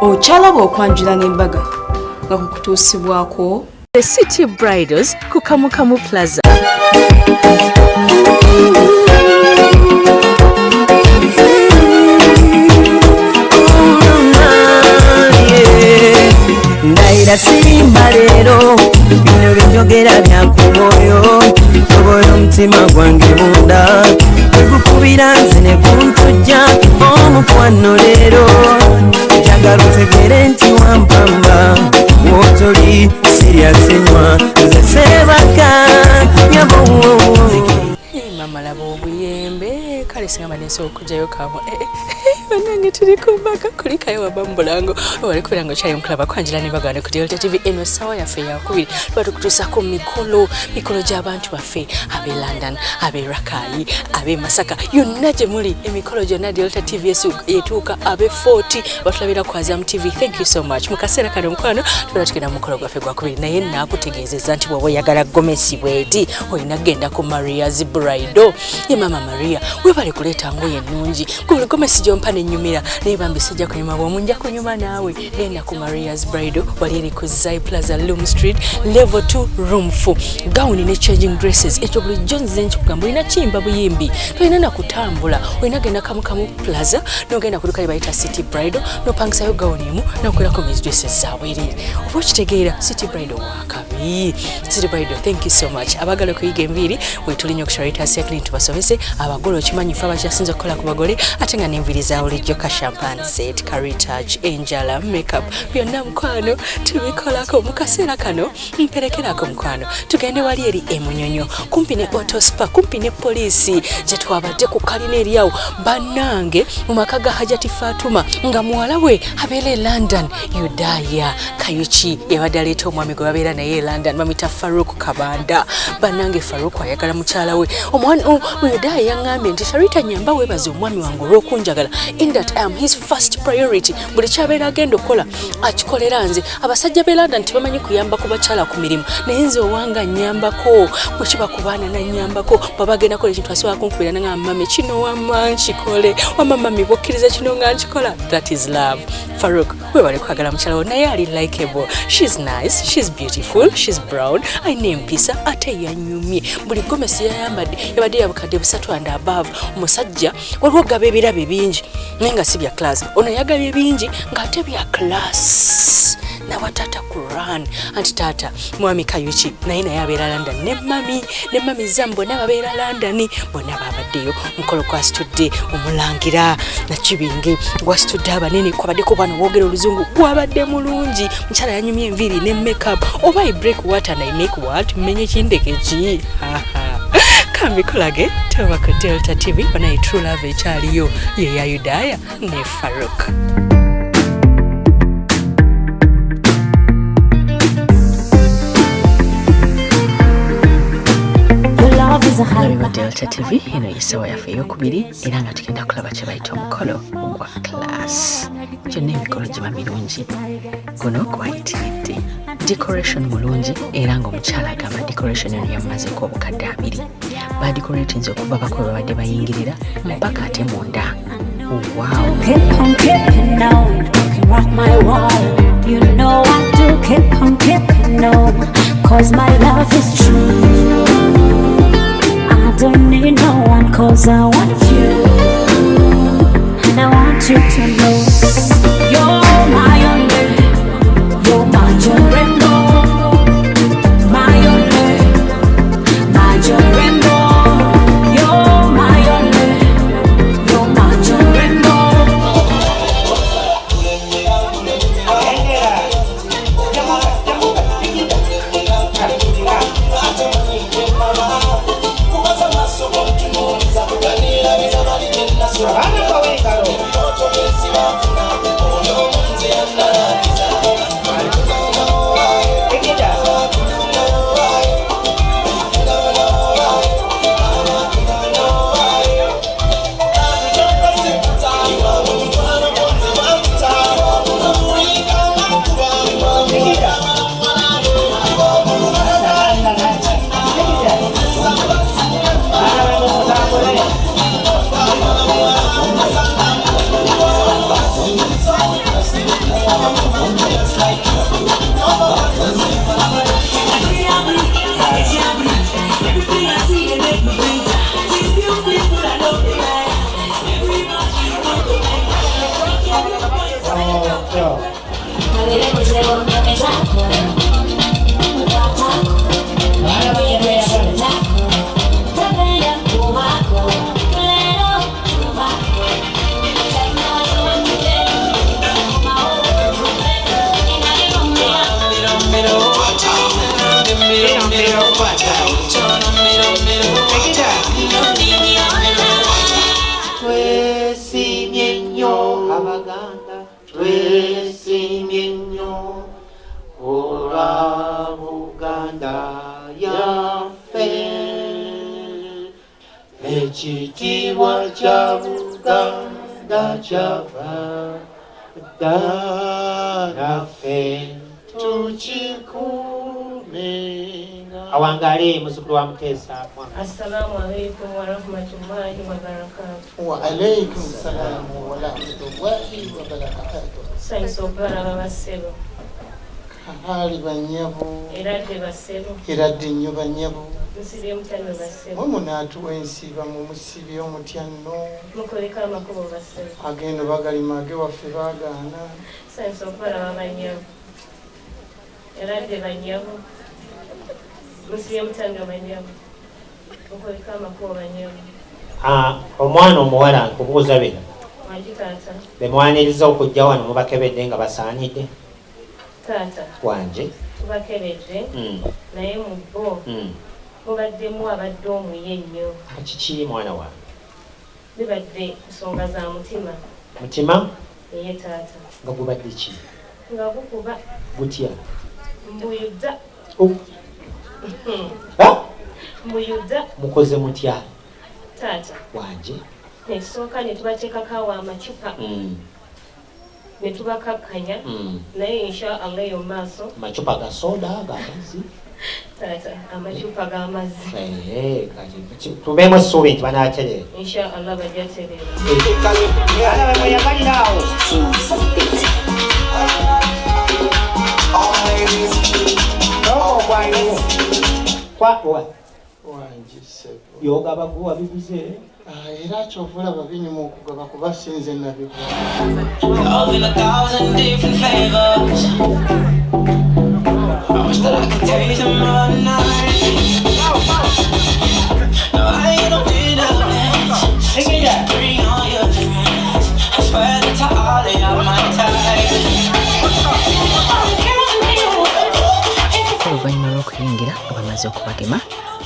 Okyalaba okwanjula n'embaga nga kukutuusibwako The City Bridals ku Kamukamu Plaza. Ndaira simba leero bino by'enjogera byakumoyo tobola omutima gwange munda gukubira nze ne kuntujja omukwano leero njagala otegere nti wampamba wotoli siryasenywa nze sebaka nyabo Mama labo obuyembe kale singa manenso okujayo kabo banange tuli kumbaka kulikayo wabambulango wali kubirango kyayo mkulaba kwanjira ne bagane ku Delta TV eno sawa yaffe yakubiri batukutusako mikolo gy'abantu baffe abe London abe Rakai abe Masaka yonna gye muli emikolo gyonna Delta TV yetuuka abe 40 batulabira ku Azam TV. Thank you so much mukaseera kano mukwano tubatugenda mukolo gwaffe gwakubiri naye nakutegeezeza nti bw'oba oyagala gomesi bweti olina genda ku Maria's Bridal ye Mama Maria webale kuleeta ngoye ennungi gwe gomesi gyompa nenyumira naye bambi sijja kunyuma bw'omunja kunyuma naawe genda ku Maria's Bridal wali eri ku Zai Plaza Loom Street level 2 room 4 gown ne changing dresses ekyo bulijjo nze nkikugamba olina kimba buyimbi tolina na kutambula olina genda Kamukamu Plaza n'ogenda ku duka bayita City Bridal n'opangisayo gown emu n'okolako mes dresses zaabwe eri oba okitegeera City Bridal wakabi City Bridal. Thank you so much abagala okuyiga enviiri wetulinya okushorita sekli tubasomese abagole okimanyi fe abakyasinza okukola ku bagole ate nga n'enviiri zaawe lijjo ka champagne set curry touch enjala makeup byonna mukwano tubikolako mu kaseera kano mperekerako mukwano tugende wali eri emunyonyo kumpi ne autospa kumpi ne poliisi gye twabadde ku kalina eriawo bannange mu maka ga Hajati Fatuma nga muwala we abeera e London Yudaya Kayuki yabadde aleeta omwami gwe babeera naye e London mamita Farouk Kabanda bannange Farouk ayagala mukyala we omwana Yudaya yaŋŋambye nti Sharita nyamba weebaze omwami wange olw'okunjagala in that I am his first priority buli kyabeera agenda okukola akikolera nze abasajja be London tebamanyi kuyamba ku bakyala ku mirimu naye nze owanga nnyambako bwe kiba ku baana nannyambako baba agenda kola ekintu asobola kunkubira nga mami kino wamma nkikole wamma mami bwokkiriza kino nga nkikola. That is love. Farouk webale kwagala mukyala wo naye ali likeable. She's nice, she's beautiful, she's brown ayina empisa ate yanyumye buli gomesi yabadde yabukadde 3 and above omusajja waliwo gaba ebirabe bingi naye nga si bya class ono yagabye bingi ng'ate bya class nawa tata Quran anti tata mwami Kayuki naye abeera London ne mami zambo n'ababeera London bonna babaddeyo mukolo gwasitudde omulangira na kibinge gwasitudde abanene kwabaddeko bwana boogera oluzungu gwabadde mulungi mukyala yanyumya enviiri ne makeup oba I break what and I make what menye kindeke ki kambikolage tuba ku Delta TV banaye True Love ekyaliyo ye ya Yudaya ne Farouk. Love Delta TV eno yesawa yaffe eyokubiri era nga tugenda kulaba kye bayita omukolo ogwa class gyonna emikolo giba mirungi guno gwayitiridde decoration mulungi era ng'omukyala agamba decoration eno yamumazeko obukadde 2 badecoratinze okuva bako babadde bayingirira mpaka ate munda. Wow. Keep on keeping on, can rock my world. You know I do keep on keeping on, cause my love is true. I don't need no one cause I want you, and I want you to know you're my only, you're my rainbow, my only, my rainbow. You're my only, you're my rainbow. I'm Baganda twesimye nnyo olwa Buganda yaffe ekitiibwa kya Buganda kyava naffe tukikuumenga. Awangale muzukulu wa Muteesa. Assalamu alaikum wa rahmatullahi wa barakatuh. Wa alaikum salam wa rahmatullahi wa barakatuh. Saiso okulaba bassebo. Kahali bannyabo. Eradde bassebo. Eradde nnyo bannyabo. Musibye mutyanno bassebo. Mwe munaatuwa ensiiba mu musibye omutyanno. Mukoleka amakubo bassebo. Agendo bagalima age waffe baagaana. Saiso okulaba bannyabo. Eradde bannyabo. Musibye mutyanno bannyabo. Mukoleka amakubo bannyabo. Omwana omuwala nkubuuza bino. Wangi taata. Bemwaniriza okujja wano mubakebedde nga basaanidde. Taata. Wanje. Tubakebedde. Naye mu bo. Mubaddemu abadde omuye nnyo. Kiki mwana wange? Bibadde nsonga za mutima. Mutima? Eye taata. Nga gubadde ki? Nga gukuba. Gutya? Mbuyuza. Mbuyuza. Mukoze mutya? Taata. Wanje. Nesooka ne tubateekako awo amacupa. Ne tubakakkanya. Naye insha Allah eyo mu maaso. Amacupa ga soda g'amazzi? Taata, amacupa g'amazzi. Tubeemu essuubi nti banaatereera. Insha Allah bajja tereera. Alaba bwe yagalira awo. Byogaba guwa biguze. Era kyovula babinyuma okugaba kuba sinze nabigwa. Love in 1,000 different flavors. I wish that I could taste them all night. No, I don't need a lens. Bring all your friends. I swear that to all they are my type. Oluvannyuma lw'okuyingira nga bamaze okubagema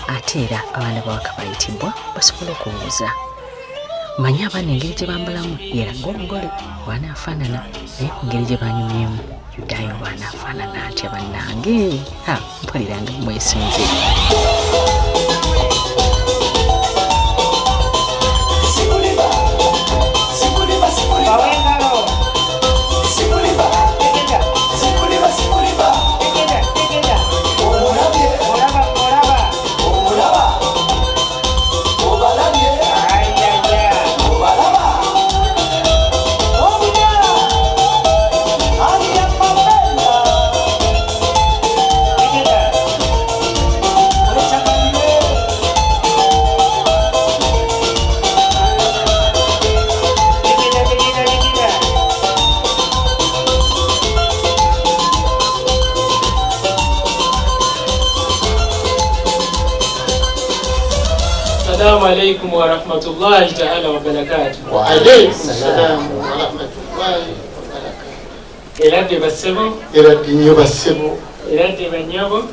ate era abaana bawaka bayitibwa basobola okuwuuza. Manya abaana engeri gye bambalamu era ng'omugole bw'anaafaanana naye ku ngeri gye banyumyemu Yudayo bw'anaafaanana atya bannange. Mpulira nga mwesinze. Assalamu alaikum wa rahmatullahi ta'ala wa barakatuh. Wa alaikum salam wa rahmatullahi wa barakatuh. Eradde bassebo. Eradde nnyo bassebo. Eradde bannyabo.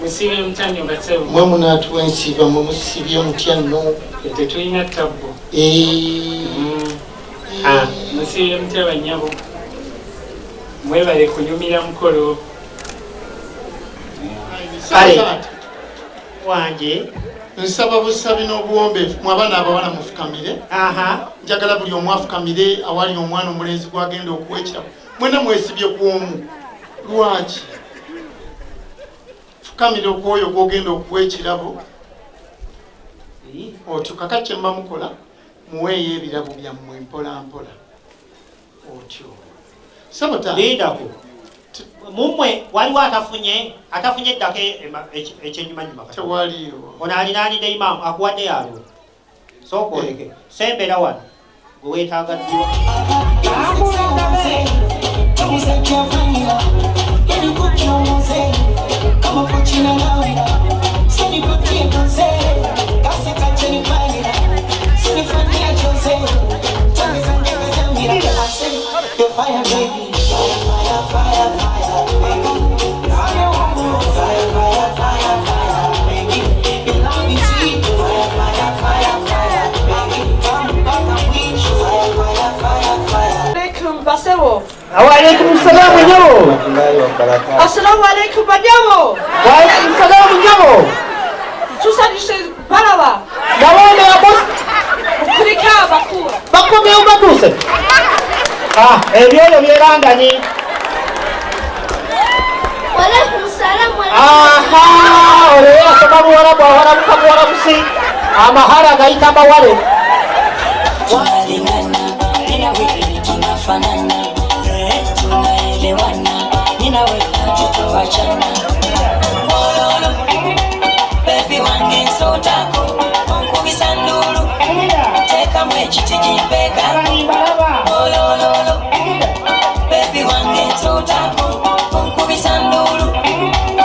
Musibye mutyanno bassebo. Mwe munaatuwa ensiiba mwe musibye omutyanno. Tetulina ttabbo. Musibye mutya bannyabo. Mwebale kunyumira mukolo. Kale wanje nsaba busabi n'obuwombeefu mu abaana abawala mufukamire. Njagala buli omu afukamire awali omwana omulenzi gwagenda okuwekira. Mwena mwesibye ku omu. Lwaki? Fukamire okwoyo gwogenda okuwekirabo. Otyo kaka kye mba mukola muweeyo ebirabo byammwe mpola mpola. Otyo. Sabota. Lindako. Mumwe waliwo atafunye eddako ekyennyumanyuma. Tewaliyo. Ono alinaanidde imaamu akuwadde yalo. Sooka oleke. Sembera wano. Gwe weetaaga ddiwa. Fire, baby. Fire, fire, fire, baby. Fire, fire, fire, fire, fire, baby. You love me sweet. Fire, fire, fire, fire, baby. Come back and reach. Fire, fire, fire, fire. Waalaikum salaam nyabo. Assalamu alaikum banyabo. Waalaikum salaam nyabo. Tusabise balawa. Nawone abos. Kulika bakura. Bakobe ubatuse. Ebyo byerangani. Waalaikum salam. Aha, ole sababu wala busi. Amahara gaita bawale. Tunalingana, nina wewe tunafanana, tunaelewana, nina wewe tutawachana. Ololo, baby wange sotako, onkubisa ndulu, teka mwechiti jipeka. Ololo, baby wange sotako, onkubisa ndulu,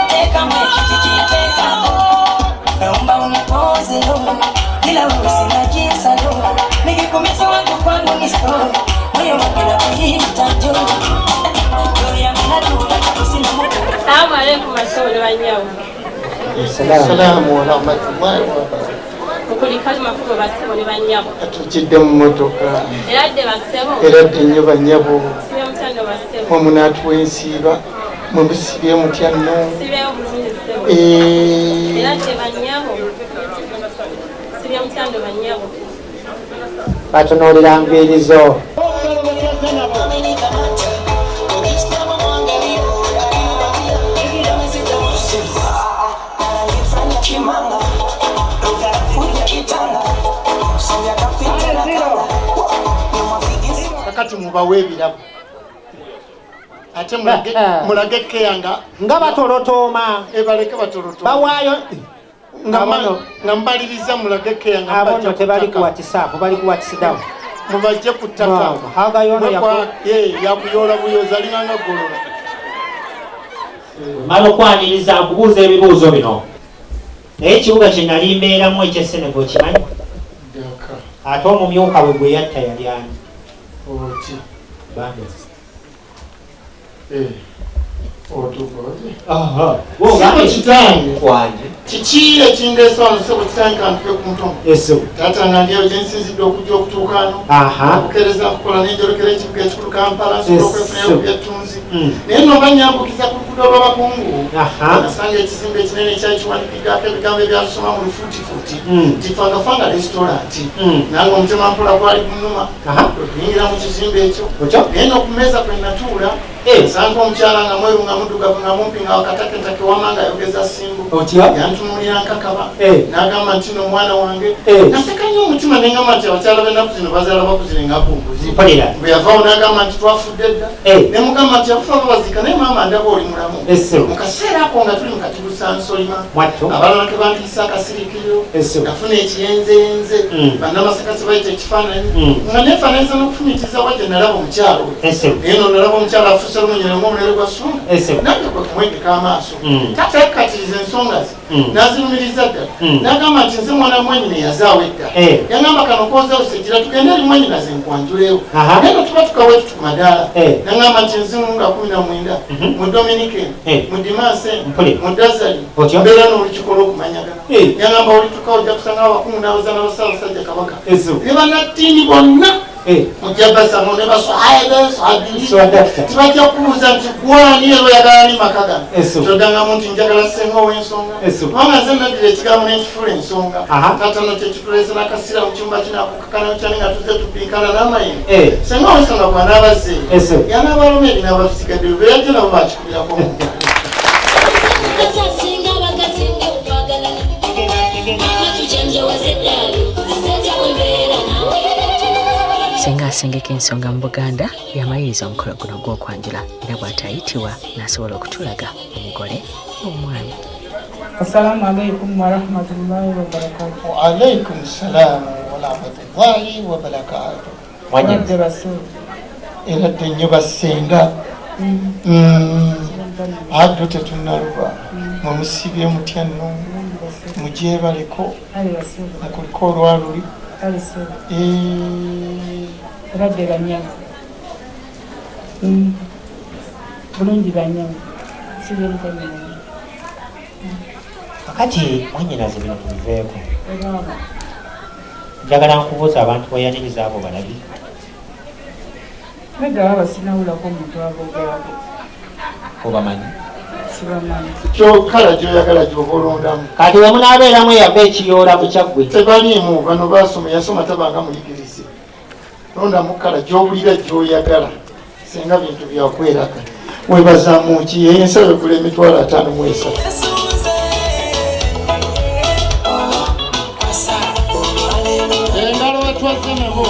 teka mwechiti jipeka. Naomba unipoze lo, ila wewe sina jinsi lo. Nikikumisa wangu kwangu ni story. Moyo wangu unakuita njoo. Njoo yangu natuka kusina moto. Assalamu alaikum asole banyawo. Assalamu wa rahmatullahi wa barakatuh. Mukulikazi mafugo basebo ne banyawo. Atujidde mu motoka. Eradde basebo. Eradde nnyo banyabo. Sibe mutando basebo. Mwe munaatuwensiiba. Mwe musibye mutya nno. Sibeyo bulungi sebo. Eradde banyawo. Sibe mutando banyawo. Batunuulira nviirizo. Kakati mubawe ebirabo ate mulage keyanga nga batolotooma ebaleke batolotooma bawaayo nga mbaliriza mulage keyanga abono tebali kuwatisaako bali kuwatisidawo mubajje ku ttaka yakuyoola buyoza alinganga golola mala okwaniriza nkubuuza ebibuuzo bino naye ekibuga kye nali mbeeramu eky'Esenego okimanyi ate omumyuka bwe gwe yatta yali ani oti bandesi kitange kiki ekindeesa wano sebo kitange kantuke ku mutomo taata nandyayo gyensinzidde okujja okutuukaano okukereza nkukola nenjolekera ekibuga ekikulu Kampala nsobola okwefunayo byettunzi naye nno banyambukiza ku luguudo lw'abakungu nasanga ekizimbe ekinene ekyakiwandikiddako ebigambo ebyatusoma mu lufuutifuuti tifangafanga restauranti nange omutima mpola gwali gunuma okuyingira mu kizimbe ekyo naye n'okumeeza kwe natuula nsanga omukyala nga mweru nga muddugavu nga mumpi nga wakataketake wama nga ayogeza simbu yantunuulira nkakaba n'agamba nti no omwana wange naseka nnyo omutima neŋŋamba nti abakyala b'ennaku zino bazaala bakuzire nga kumbuzi bwe yavaawo n'agamba nti twafudde dda ne mugamba nti abafa babaziika naye maama ndaba oli mulamu mu kaseera ako nga tuli mu katibusa nsolima abalala ke bandiisa akasirikiriro nafuna ekiyenzeyenze bannamasaka kye bayita ekifaananyi nga neefaananyiza n'okufumitiriza wa gye nalaba omukyalo we naye no nalaba omukyalo afuuse olumunyere ng'omulere gwa ssunga nange kwe kumwegeka amaaso taata yakkatiriza ensonga ze n'azirumiriza ddala n'agamba nti nze mwana mwenyine yazaawo edda yagamba kano koozewo sejjira tugende eri mwenyina ze nkwanjulewo naye no tuba tukawetu ku madaala n'agamba nti nze nga 19 mu Dominican mu Dimanche mu Dazali mbeera n'olukiiko lw'okumanyagana yagamba olituka ojja kusanga abakungu n'abaza n'abassaabasajja kabaka ne bannattiini bonna mujabasamo ne baswahili tibajja kubuuza nti gwani era oyagala ni maka gano kyoddangamu nti njagala ssenga ow'ensonga kubanga nze naddira ekigambo n'enkifuula ensonga katano kyekituleese n'akasiira mu kyumba kinakukakana kyani nga tuzze tubinkana n'amayini ssenga ow'ensonga bw'anaabazze yanaabaloma ebinaabasigadde be yajja nabo bakikubirako mu Senga asengeka ensonga mu Buganda yamayiriza omukolo guno gw'okwanjula era bw'atayitibwa n'asobola okutulaga omugole omwami. Assalamu alaikum wa rahmatullahi wa barakatuh. Wa alaikum salam wa rahmatullahi wa barakatuh. Wanyadde basuru. Eradde nnyo bassenga. Addo tetunnaluba mwemusibye mutya nno mujebaleko mukuliko olwaluli eradde banyamu bulungi banyamu sibye mutanyama kakati mwanyinaze bino tubiveeko njagala nkubuuza abantu bayaniriza abo balabi Abakadde baba sinawulako omuntu abogerako. Obamanyi? Sibamanyi. Kyokala gyoyagala gyobalondamu. Kati we munaabeeramu yava ekiyoola mu kyaggwe. Tebaliimu bano basoma yasoma tabanga muyigirize. Londamu kala gy'owulira gyoyagala. Singa bintu byakweraga. Weebazaamu ki ensawo ekula emitwalo 5 mu 3. Engalo wetwaze nabo.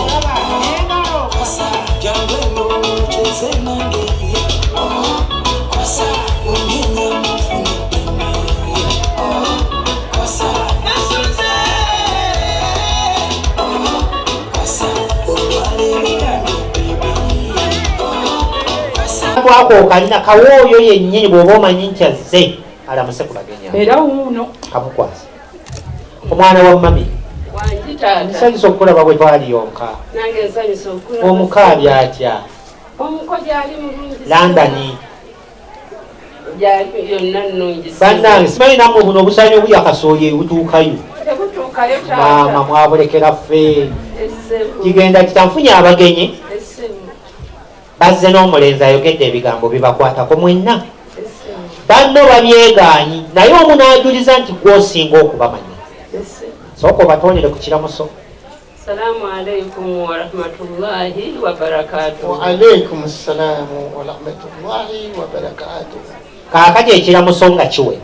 Wako kalina kawooyo yennyini bw'oba omanyi nti azze alamuse ku bagenya. Era wuuno kamukwasa. Omwana wa mami. Wanjita. Nsanyusa okulaba bwe twali yonka. Nange nsanyusa okulaba. Omukaabya atya. Omukozi ali mulungi. Londoni. Yali yonna nnungi. Bannange simanyi nammwe buno obusaanyi obuli akasooye butuukayo. Tebutuukayo taata. Maama mwabulekera ffe. Kigenda kitanfunye abagenyi. Bazze n'omulenzi ayogedde ebigambo bibakwatako mwenna. Banno babyegaanyi naye omu n'ajuliza nti gw'osinga okubamanya. Sooka obatonere ku kiramuso. Salaamu alaikum wa rahmatullahi wa barakatuh. Wa alaikum salaamu wa rahmatullahi wa barakatuh. Kaakati ekiramuso nga kiwe.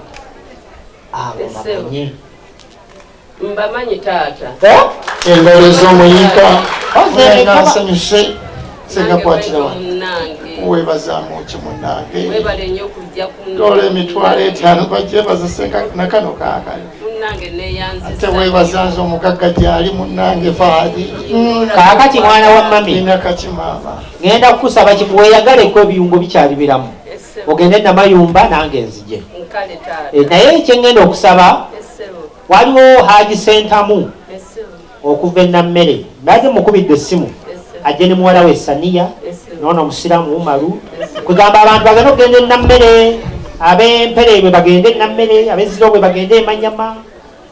Abo bamanyi. Mbamanyi taata. Engalo z'omuyika. Nsanyuse. Senga kwatira wange. Weebazaamu ki munnange. Weebale nnyo kujja kuno. Dola emitwalo 5 bajjebaza senga na kano kaakali. Munnange neeyanzisa. Ate weebazanze omugagga gyali munnange Fahadi. Kaakati mwana wa mami. Nina kati maama. Ngenda kukusaba weeyagaleko ebiyungo bikyali biramu. Ogende Namayumba nange nzije. Nkale taata. Naye ekyengenda okusaba waliwo Haji Sentamu okuva e Nammere. Naze mukubidde essimu. Ajje ne muwala we Saniya nono musiramu Umaru kugamba abantu bagenda okugenda e Nammere, ab'Empere bwe bagende e Nammere, ab'Eziro bwe bagende e Manyama,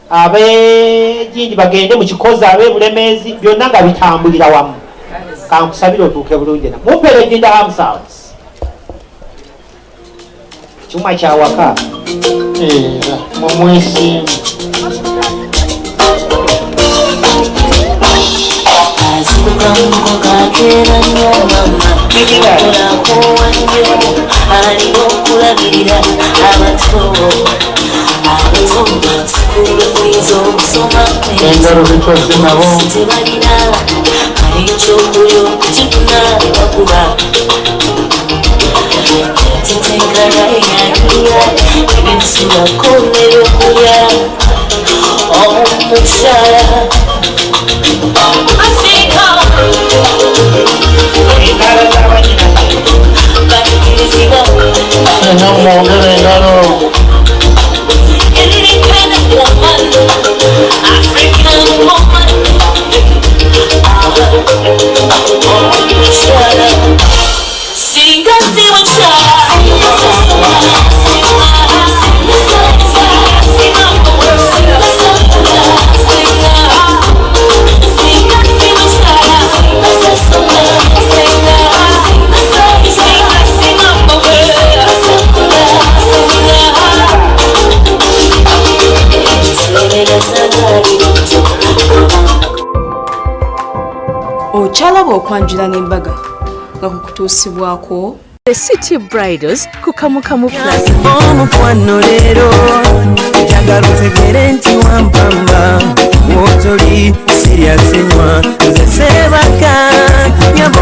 ab'Egindi bagende mu Kikozi, ab'Ebulemeezi, byonna nga bitambulira wamu. Kankusabire otuuke bulungi na mumpere Ginda Hamsounds kyuma kyawaka mumwesimu. Azukango kakera nnyo mama olako wanjemu aliwo okulabirira abato sukulu kuyinza okusoma tebalina alikyokulya okukituna bakuba titenkana eyaliya ebisibako nebyokulya omukyala Mwongere engalo. Okyalaba okwanjula n'embaga nga kukutuusibwako The City Bridals ku Kamukamu Plus. Omukwano leero njagala otegere nti wampamba wotoli siryasenywa nze sebaka nyabo